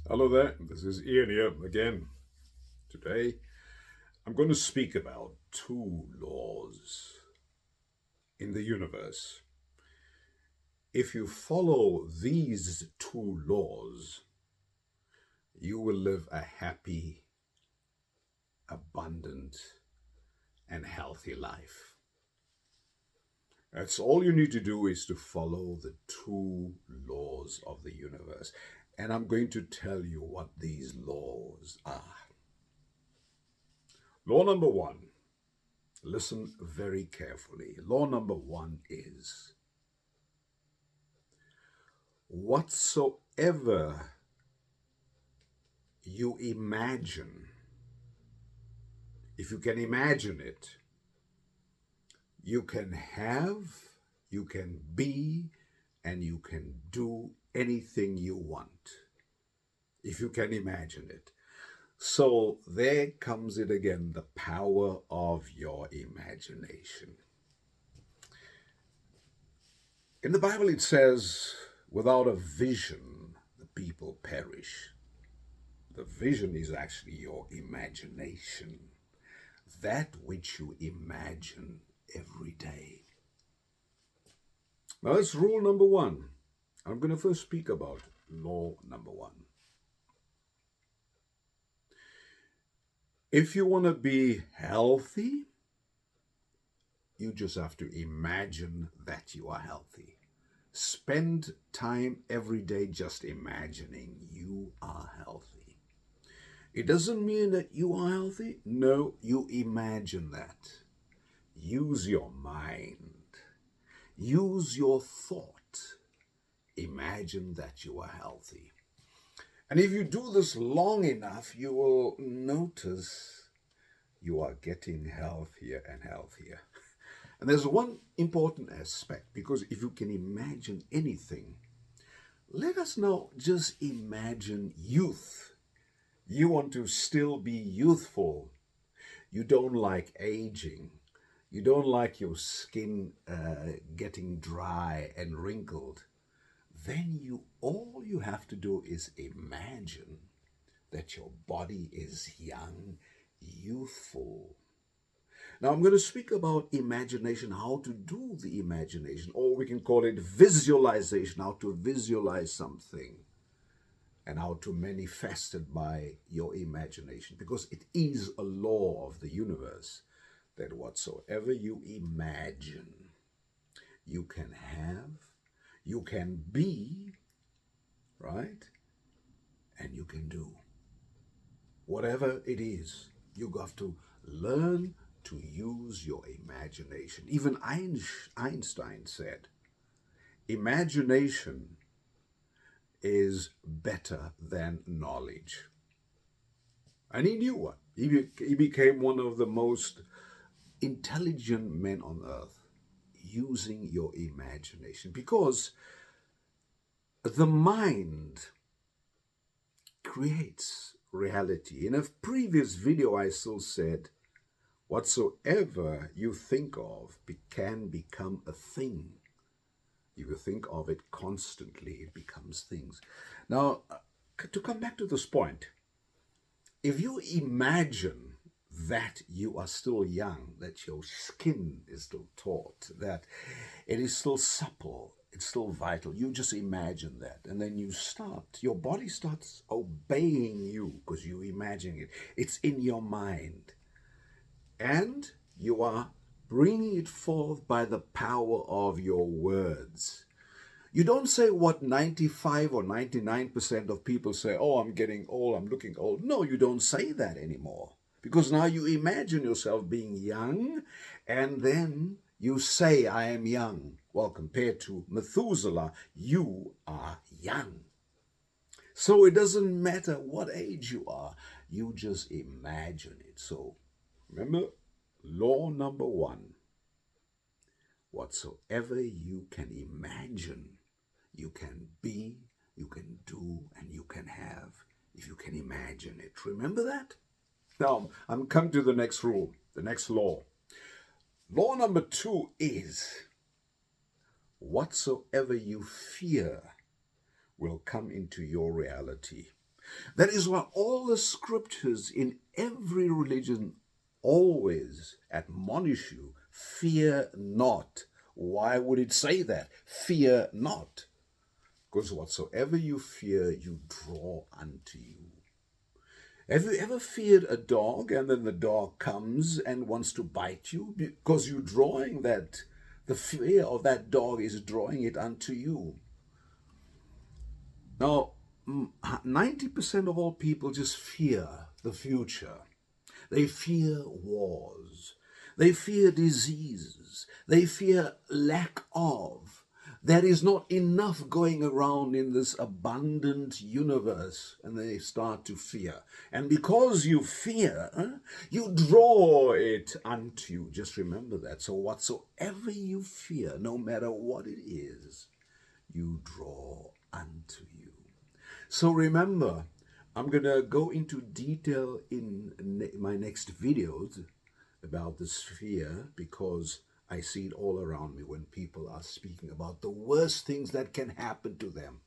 Hello there, this is Ian here again. Today, I'm going to speak about two laws in the universe. If you follow these two laws, you will live a happy, abundant, and healthy life. That's all you need to do is to follow the two laws of the universe. And I'm going to tell you what these laws are. Law number one. Listen very carefully. Law number one is whatsoever you imagine, if you can imagine it, you can have, you can be, and you can do anything you want. If you can imagine it. So there comes it again, the power of your imagination. In the Bible, it says, without a vision, the people perish. The vision is actually your imagination, that which you imagine every day. Now, that's rule number one. I'm going to first speak about law number one. If you want to be healthy, you just have to imagine that you are healthy. Spend time every day just imagining you are healthy. It doesn't mean that you are healthy. No, you imagine that. Use your mind. Use your thought. Imagine that you are healthy. And if you do this long enough, you will notice you are getting healthier and healthier. And there's one important aspect, because if you can imagine anything, let us now just imagine youth. You want to still be youthful. You don't like aging. You don't like your skin getting dry and wrinkled. Then all you have to do is imagine that your body is young, youthful. Now, I'm going to speak about imagination, how to do the imagination, or we can call it visualization, how to visualize something and how to manifest it by your imagination, because it is a law of the universe that whatsoever you imagine, you can have, you can be, right? And you can do. Whatever it is, you have to learn to use your imagination. Even Einstein said, imagination is better than knowledge. And he knew what. He became one of the most intelligent men on earth, using your imagination. Because the mind creates reality. In a previous video, I still said, whatsoever you think of can become a thing. If you think of it constantly, it becomes things. Now, to come back to this point, if you imagine that you are still young, that your skin is still taut, that it is still supple, it's still vital, you just imagine that. And then your body starts obeying you because you imagine it. It's in your mind. And you are bringing it forth by the power of your words. You don't say what 95 or 99% of people say, oh, I'm getting old, I'm looking old. No, you don't say that anymore. Because now you imagine yourself being young, and then you say, I am young. Well, compared to Methuselah, you are young. So it doesn't matter what age you are, you just imagine it. So remember, law number one, whatsoever you can imagine, you can be, you can do, and you can have, if you can imagine it. Remember that? Now, I'm coming to the next rule, the next law. Law number two is, whatsoever you fear will come into your reality. That is why all the scriptures in every religion always admonish you, fear not. Why would it say that? Fear not. Because whatsoever you fear, you draw unto you. Have you ever feared a dog and then the dog comes and wants to bite you? Because you're drawing that, the fear of that dog is drawing it unto you. Now, 90% of all people just fear the future. They fear wars. They fear diseases. They fear lack of. There is not enough going around in this abundant universe, and they start to fear. And because you fear, you draw it unto you. Just remember that. So whatsoever you fear, no matter what it is, you draw unto you. So remember, I'm going to go into detail in my next videos about this fear, because I see it all around me when people are speaking about the worst things that can happen to them.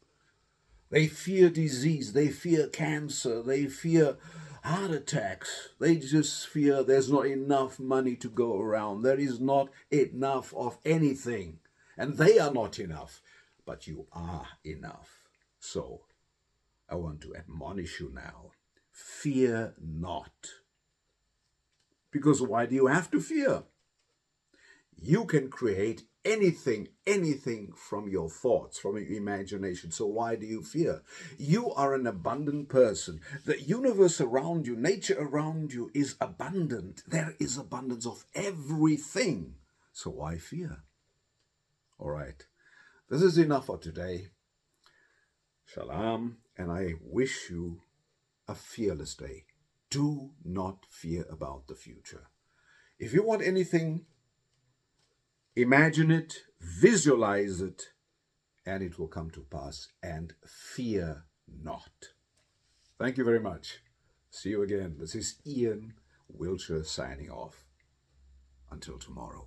They fear disease, they fear cancer, they fear heart attacks. They just fear there's not enough money to go around. There is not enough of anything. And they are not enough, but you are enough. So I want to admonish you now, fear not. Because why do you have to fear? You can create anything from your thoughts, from your imagination. So why do you fear? You are an abundant person. The universe around you, nature around you is abundant. There is abundance of everything. So why fear? All right. This is enough for today. Shalom, and I wish you a fearless day. Do not fear about the future. If you want anything, imagine it, visualize it, and it will come to pass. And fear not. Thank you very much. See you again. This is Ian Wiltshire signing off. Until tomorrow.